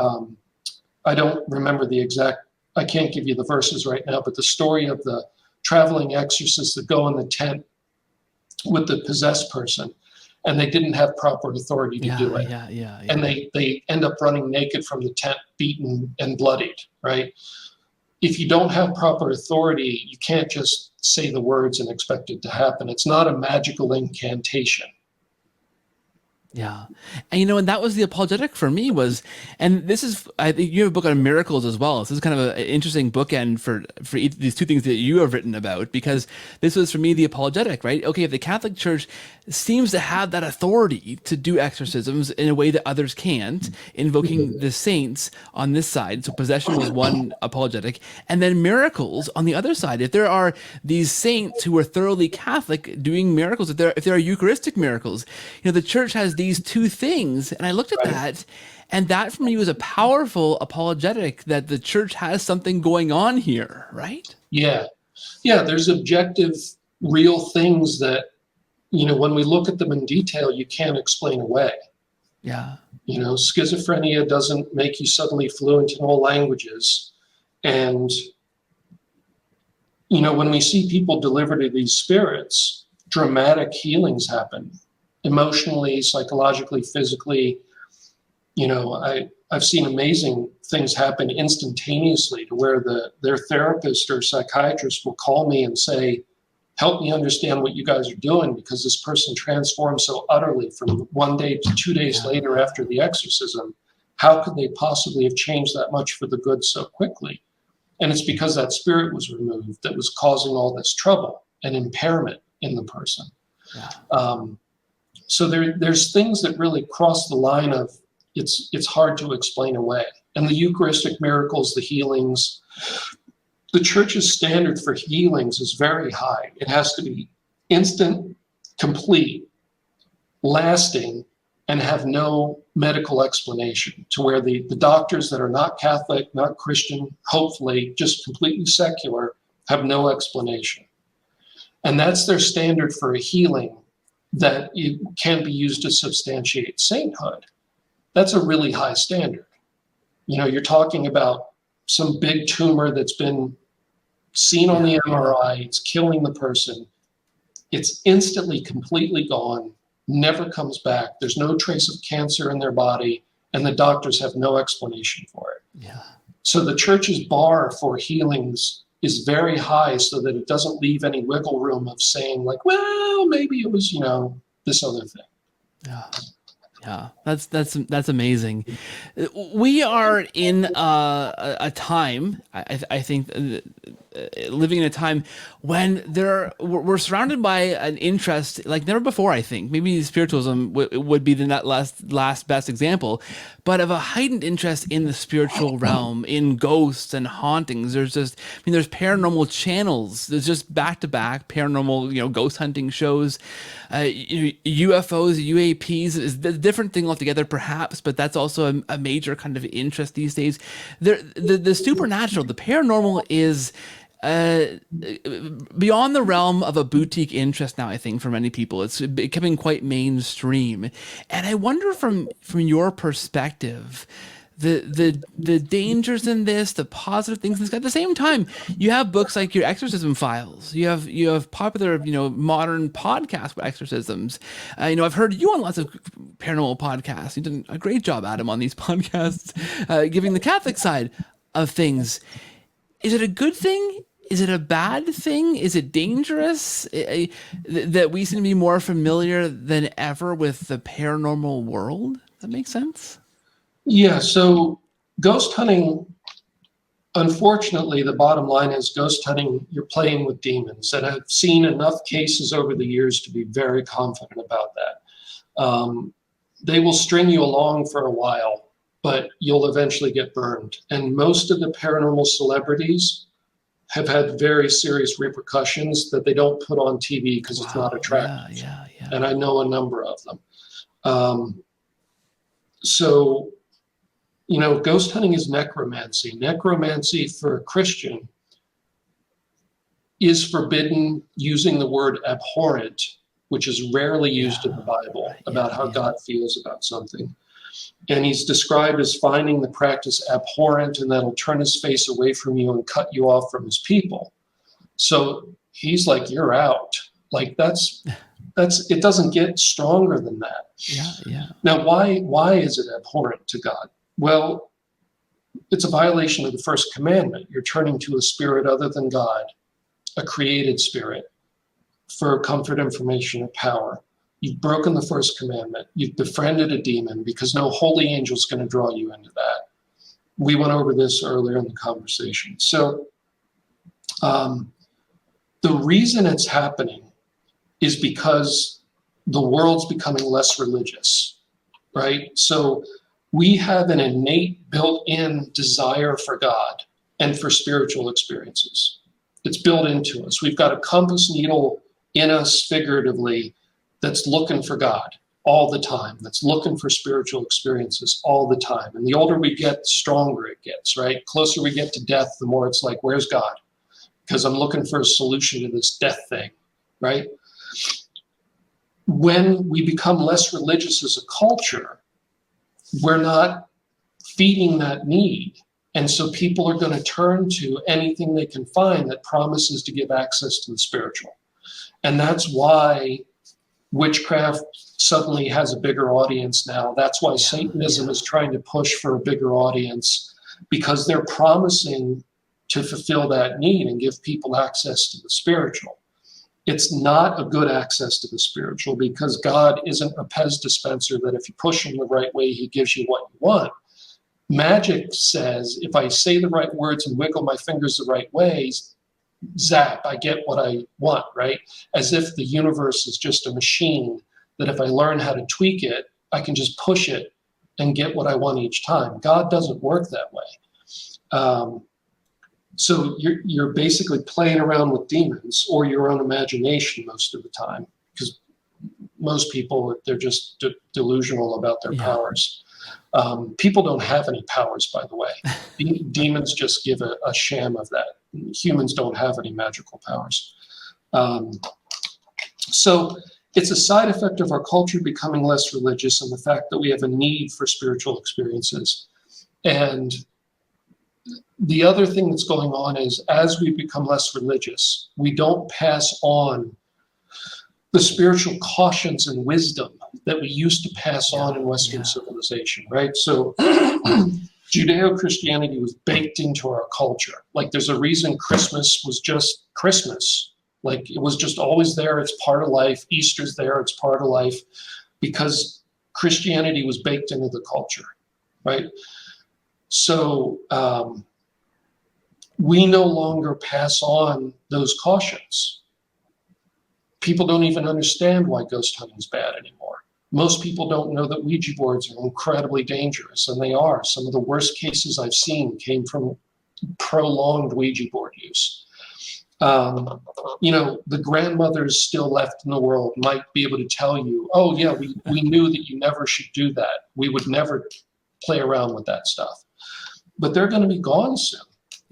I don't remember the exact, I can't give you the verses right now, but the story of the traveling exorcists that go in the tent with the possessed person, and they didn't have proper authority to do it. And they end up running naked from the tent, beaten and bloodied, right? If you don't have proper authority, you can't just say the words and expect it to happen. It's not a magical incantation. Yeah. And, and that was the apologetic for me was, and this is, I think you have a book on miracles as well. So this is kind of an interesting bookend for these two things that you have written about, because this was for me the apologetic, right? Okay, if the Catholic Church seems to have that authority to do exorcisms in a way that others can't, invoking the saints on this side. So possession was one apologetic, and then miracles on the other side. If there are these saints who are thoroughly Catholic doing miracles, if there are Eucharistic miracles, the Church has these two things. And I looked at that, and that for me was a powerful apologetic that the Church has something going on here, right? Yeah. Yeah, there's objective, real things that, when we look at them in detail, you can't explain away. Yeah. Schizophrenia doesn't make you suddenly fluent in all languages. And, when we see people delivered to these spirits, dramatic healings happen. Emotionally, psychologically, physically, I've seen amazing things happen instantaneously to where their therapist or psychiatrist will call me and say, help me understand what you guys are doing, because this person transformed so utterly from 1 day to 2 days later after the exorcism. How could they possibly have changed that much for the good so quickly? And it's because that spirit was removed that was causing all this trouble and impairment in the person. Yeah. So there's things that really cross the line of it's hard to explain away. And the Eucharistic miracles, the healings, the Church's standard for healings is very high. It has to be instant, complete, lasting, and have no medical explanation, to where the doctors that are not Catholic, not Christian, hopefully just completely secular, have no explanation. And that's their standard for a healing that it can be used to substantiate sainthood. That's a really high standard. You're talking about some big tumor that's been seen on the MRI, it's killing the person. It's instantly, completely gone, never comes back. There's no trace of cancer in their body, and the doctors have no explanation for it. Yeah. So the Church's bar for healings is very high, so that it doesn't leave any wiggle room of saying like, well, maybe it was, this other thing. Yeah. Yeah, that's amazing. We are in a time, I think, living in a time when we're surrounded by an interest like never before. I think maybe spiritualism would be the last best example, but of a heightened interest in the spiritual realm, in ghosts and hauntings. There's paranormal channels. There's just back-to-back paranormal, ghost hunting shows. UFOs, UAPs is a different thing altogether, perhaps, but that's also a major kind of interest these days. The supernatural, the paranormal is beyond the realm of a boutique interest now. I think for many people, it's becoming quite mainstream. And I wonder from your perspective, the dangers in this, the positive things in this. At the same time, you have books like your Exorcism Files. You have popular, modern podcasts with exorcisms. I've heard you on lots of paranormal podcasts. You did a great job, Adam, on these podcasts, giving the Catholic side of things. Is it a good thing? Is it a bad thing? Is it dangerous that we seem to be more familiar than ever with the paranormal world? Does that make sense? Yeah, so ghost hunting, unfortunately, the bottom line is ghost hunting, you're playing with demons. And I've seen enough cases over the years to be very confident about that. They will string you along for a while, but you'll eventually get burned. And most of the paranormal celebrities have had very serious repercussions that they don't put on TV because it's not attractive. Yeah. And I know a number of them. So, ghost hunting is necromancy. Necromancy for a Christian is forbidden using the word abhorrent, which is rarely used in the Bible about how God feels about something. And he's described as finding the practice abhorrent, and that'll turn his face away from you and cut you off from his people. So he's like, you're out. Like that's it doesn't get stronger than that. Yeah. Now, why is it abhorrent to God? Well, it's a violation of the first commandment. You're turning to a spirit other than God, a created spirit, for comfort, information, or power. You've broken the first commandment. You've befriended a demon because no holy angel is going to draw you into that. We went over this earlier in the conversation. So the reason it's happening is because the world's becoming less religious, right? So we have an innate built-in desire for God and for spiritual experiences. It's built into us. We've got a compass needle in us, figuratively, that's looking for God all the time, that's looking for spiritual experiences all the time. And the older we get, the stronger it gets, right? Closer we get to death, the more it's like, where's God? Because I'm looking for a solution to this death thing, right? When we become less religious as a culture, we're not feeding that need. And so people are going to turn to anything they can find that promises to give access to the spiritual. And that's why witchcraft suddenly has a bigger audience now. That's why Satanism is trying to push for a bigger audience, because they're promising to fulfill that need and give people access to the spiritual. It's not a good access to the spiritual, because God isn't a Pez dispenser that if you push him the right way, he gives you what you want. Magic says, if I say the right words and wiggle my fingers the right ways, zap, I get what I want, right? As if the universe is just a machine that if I learn how to tweak it, I can just push it and get what I want each time. God doesn't work that way. So you're basically playing around with demons or your own imagination most of the time, because most people, they're just delusional about their powers. People don't have any powers, by the way. Demons just give a sham of that. Humans don't have any magical powers. So it's a side effect of our culture becoming less religious and the fact that we have a need for spiritual experiences. And the other thing that's going on is, as we become less religious, we don't pass on the spiritual cautions and wisdom that we used to pass on in Western civilization, right? So Judeo-Christianity was baked into our culture. Like, there's a reason Christmas was just Christmas. Like, it was just always there. It's part of life. Easter's there. It's part of life, because Christianity was baked into the culture, right? So we no longer pass on those cautions. People don't even understand why ghost hunting is bad anymore. Most people don't know that Ouija boards are incredibly dangerous, and they are. Some of the worst cases I've seen came from prolonged Ouija board use. The grandmothers still left in the world might be able to tell you, oh yeah, we knew that you never should do that. We would never play around with that stuff. But they're going to be gone soon.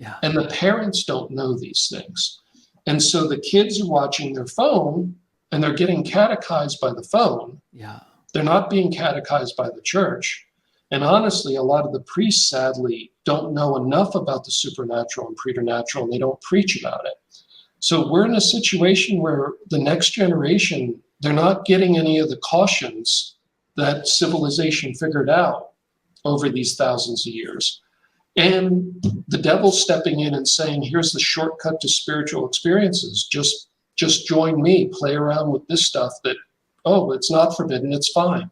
Yeah. And the parents don't know these things. And so the kids are watching their phone and they're getting catechized by the phone. Yeah. They're not being catechized by the church. And honestly, a lot of the priests, sadly, don't know enough about the supernatural and preternatural, and they don't preach about it. So we're in a situation where the next generation, they're not getting any of the cautions that civilization figured out over these thousands of years. And the devil's stepping in and saying, here's the shortcut to spiritual experiences. Just join me, play around with this stuff that, oh, it's not forbidden, it's fine.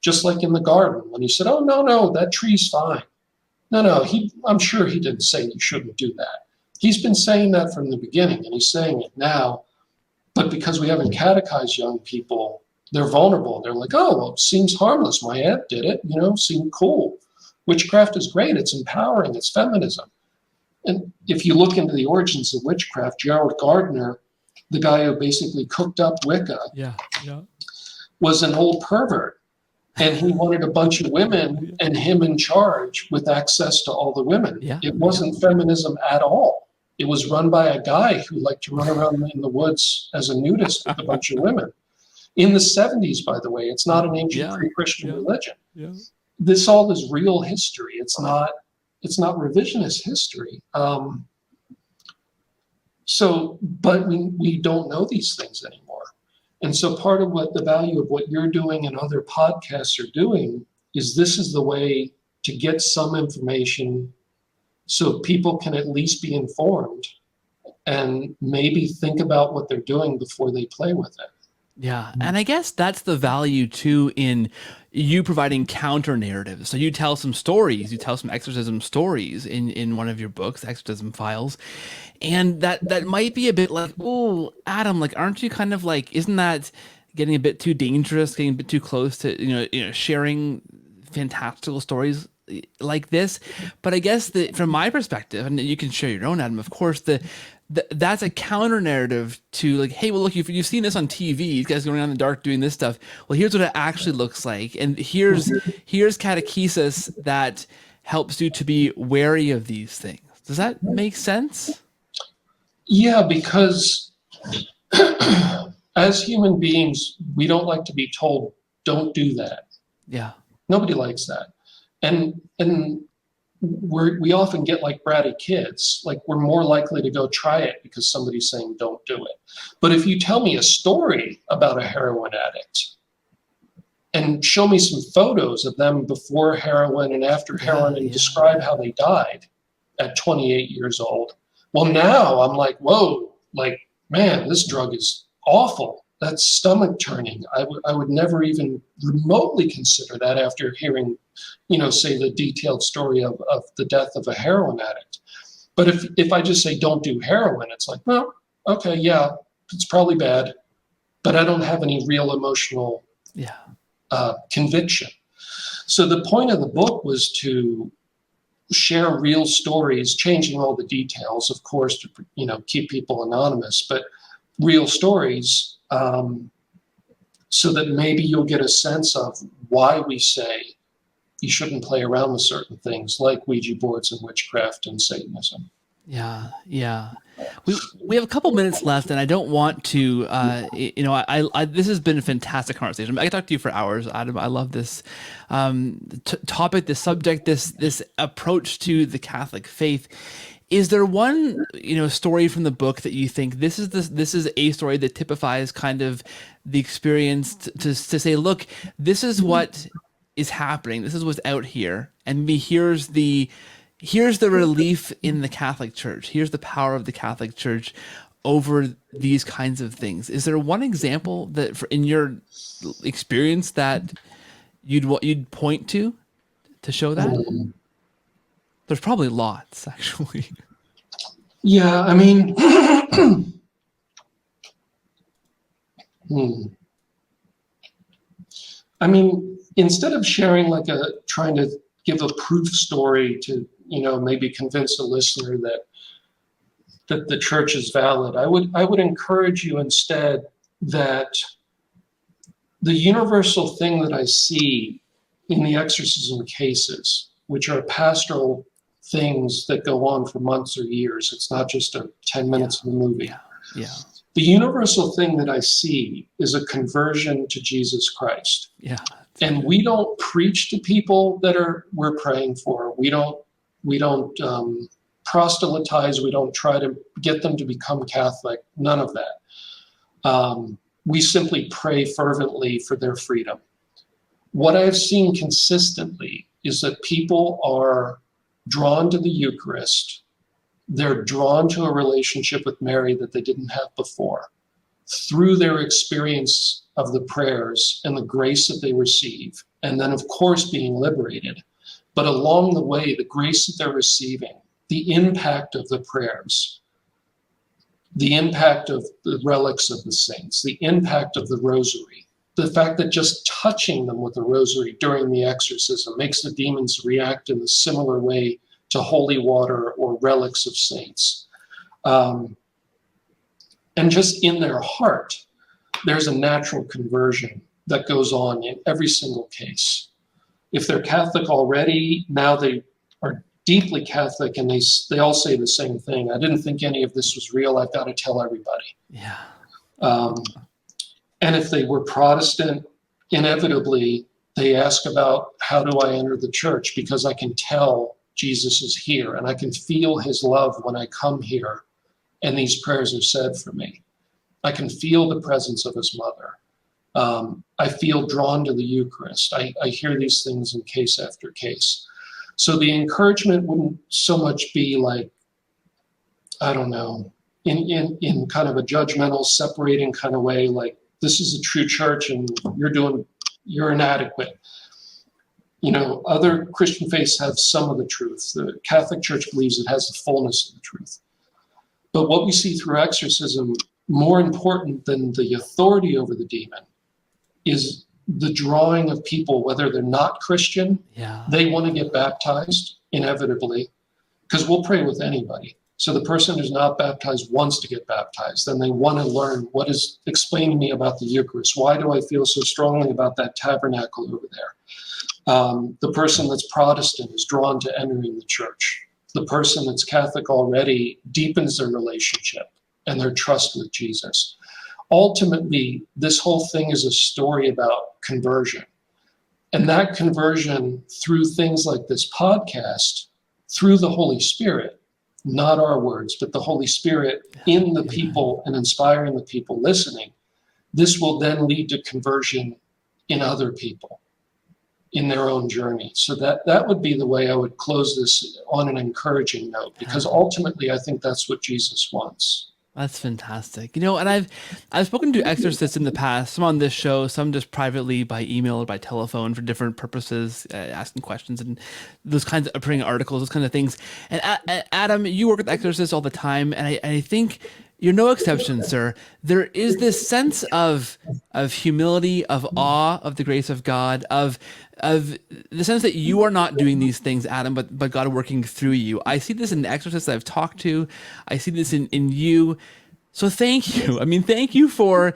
Just like in the garden, when he said, oh, no, that tree's fine. No, I'm sure he didn't say you shouldn't do that. He's been saying that from the beginning, and he's saying it now. But because we haven't catechized young people, they're vulnerable. They're like, oh, well, it seems harmless. My aunt did it, seemed cool. Witchcraft is great. It's empowering. It's feminism. And if you look into the origins of witchcraft, Gerald Gardner, the guy who basically cooked up Wicca, was an old pervert. And he wanted a bunch of women and him in charge with access to all the women. It wasn't feminism at all. It was run by a guy who liked to run around in the woods as a nudist with a bunch of women. In the 70s, by the way, it's not an ancient pre-Christian religion. This all is real history. It's not revisionist history. But we don't know these things anymore. And so part of what the value of what you're doing and other podcasts are doing is this is the way to get some information so people can at least be informed and maybe think about what they're doing before they play with it. Yeah. And I guess that's the value too in you providing counter narratives. So you tell some stories, you tell some exorcism stories in one of your books, Exorcism Files. And that might be a bit like, oh, Adam, like, aren't you kind of like, isn't that getting a bit too dangerous, getting a bit too close to, sharing fantastical stories like this? But I guess that from my perspective, and you can share your own, Adam, of course, that's a counter narrative to like, hey, well, look, you've seen this on TV, these guys going around in the dark doing this stuff. Well, here's what it actually looks like. And here's catechesis that helps you to be wary of these things. Does that make sense? Yeah, because as human beings, we don't like to be told, don't do that. Yeah. Nobody likes that. And we often get like bratty kids, like we're more likely to go try it because somebody's saying don't do it. But if you tell me a story about a heroin addict and show me some photos of them before heroin and after heroin and describe how they died at 28 years old, well, now I'm like, whoa, like, man, this drug is awful. That's stomach turning. I would never even remotely consider that after hearing, say the detailed story of the death of a heroin addict. But if I just say don't do heroin, it's like, well, okay, yeah, it's probably bad, but I don't have any real emotional conviction. So the point of the book was to share real stories, changing all the details, of course, to keep people anonymous, but real stories. So that maybe you'll get a sense of why we say you shouldn't play around with certain things like Ouija boards and witchcraft and Satanism. Yeah. We have a couple minutes left, and I don't want to. This has been a fantastic conversation. I could talk to you for hours, Adam. I love this topic, this subject, this approach to the Catholic faith. Is there one, story from the book that you think this is a story that typifies kind of the experience to say, look, this is what is happening. This is what's out here. And maybe here's the relief in the Catholic Church. Here's the power of the Catholic Church over these kinds of things. Is there one example that in your experience that you'd point to show that? There's probably lots, actually. Yeah, I mean, instead of sharing trying to give a proof story to, maybe convince a listener that the church is valid, I would encourage you instead that the universal thing that I see in the exorcism cases, which are pastoral things that go on for months or years. It's not just a 10 minutes of a movie. Yeah. The universal thing that I see is a conversion to Jesus Christ. Yeah. And we don't preach to people that we're praying for. We don't proselytize. We don't try to get them to become Catholic. None of that. We simply pray fervently for their freedom. What I've seen consistently is that people are drawn to the Eucharist. They're drawn to a relationship with Mary that they didn't have before through their experience of the prayers and the grace that they receive. And then, of course, being liberated. But along the way, the grace that they're receiving, the impact of the prayers, the impact of the relics of the saints, the impact of the rosary, the fact that just touching them with the rosary during the exorcism makes the demons react in a similar way to holy water or relics of saints. And just in their heart, there's a natural conversion that goes on in every single case. If they're Catholic already, now they are deeply Catholic, and they all say the same thing. I didn't think any of this was real. I've got to tell everybody. Yeah. And if they were Protestant, inevitably they ask about, how do I enter the church? Because I can tell Jesus is here, and I can feel his love when I come here and these prayers are said for me. I can feel the presence of his mother. I feel drawn to the Eucharist. I hear these things in case after case. So the encouragement wouldn't so much be like, I don't know, in kind of a judgmental, separating kind of way, like, this is a true church and you're inadequate. You know, other Christian faiths have some of the truth. The Catholic Church believes it has the fullness of the truth. But what we see through exorcism, more important than the authority over the demon, is the drawing of people, whether they're not Christian, they want to get baptized, inevitably, because we'll pray with anybody. So the person who's not baptized wants to get baptized. Then they want to learn, explain to me about the Eucharist. Why do I feel so strongly about that tabernacle over there? The person that's Protestant is drawn to entering the church. The person that's Catholic already deepens their relationship and their trust with Jesus. Ultimately, this whole thing is a story about conversion. And that conversion, through things like this podcast, through the Holy Spirit, not our words, but the Holy Spirit in the people and inspiring the people listening, this will then lead to conversion in other people, in their own journey. So that would be the way I would close this, on an encouraging note, because ultimately I think that's what Jesus wants. That's fantastic. You know, and I've spoken to exorcists in the past, some on this show, some just privately by email or by telephone for different purposes, asking questions and those kinds of praying articles, those kinds of things. And Adam, you work with exorcists all the time, and I think you're no exception, sir. There is this sense of humility, of awe of the grace of God, of the sense that you are not doing these things, Adam, but God working through you. I see this in the exorcists I've talked to. I see this in you. So thank you. I mean, thank you for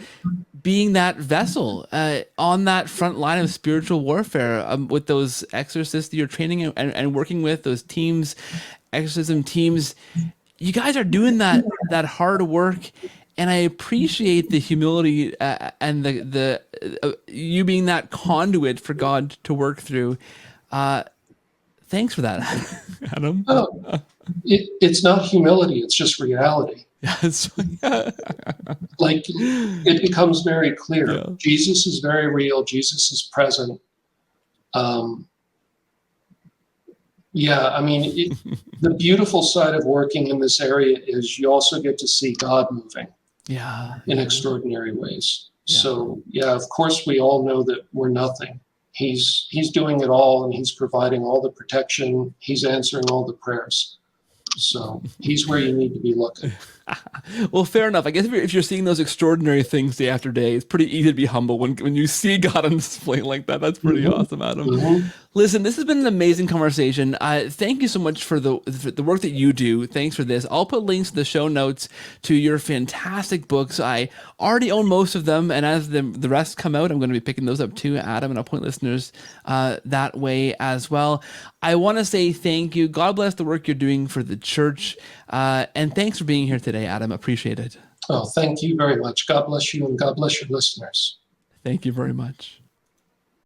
being that vessel on that front line of spiritual warfare with those exorcists that you're training and working with, those teams, exorcism teams. You guys are doing that hard work, and I appreciate the humility and the you being that conduit for God to work through. Thanks for that, Adam. Oh, it's not humility; it's just reality. Yes. Like, it becomes very clear. Yeah. Jesus is very real. Jesus is present. I mean, the beautiful side of working in this area is you also get to see God moving in extraordinary ways. Yeah. So, of course, we all know that we're nothing. He's doing it all, and he's providing all the protection. He's answering all the prayers. So he's where you need to be looking. Well, fair enough. I guess if you're seeing those extraordinary things day after day, it's pretty easy to be humble when you see God on display like that. That's pretty Hmm. awesome, Adam. Hmm. Listen, this has been an amazing conversation. Thank you so much for the work that you do. Thanks for this. I'll put links to the show notes to your fantastic books. I already own most of them, and as the rest come out, I'm going to be picking those up too, Adam, and I'll point listeners that way as well. I want to say thank you. God bless the work you're doing for the church, and thanks for being here today, Adam. Appreciate it. Oh, thank you very much. God bless you and God bless your listeners. Thank you very much.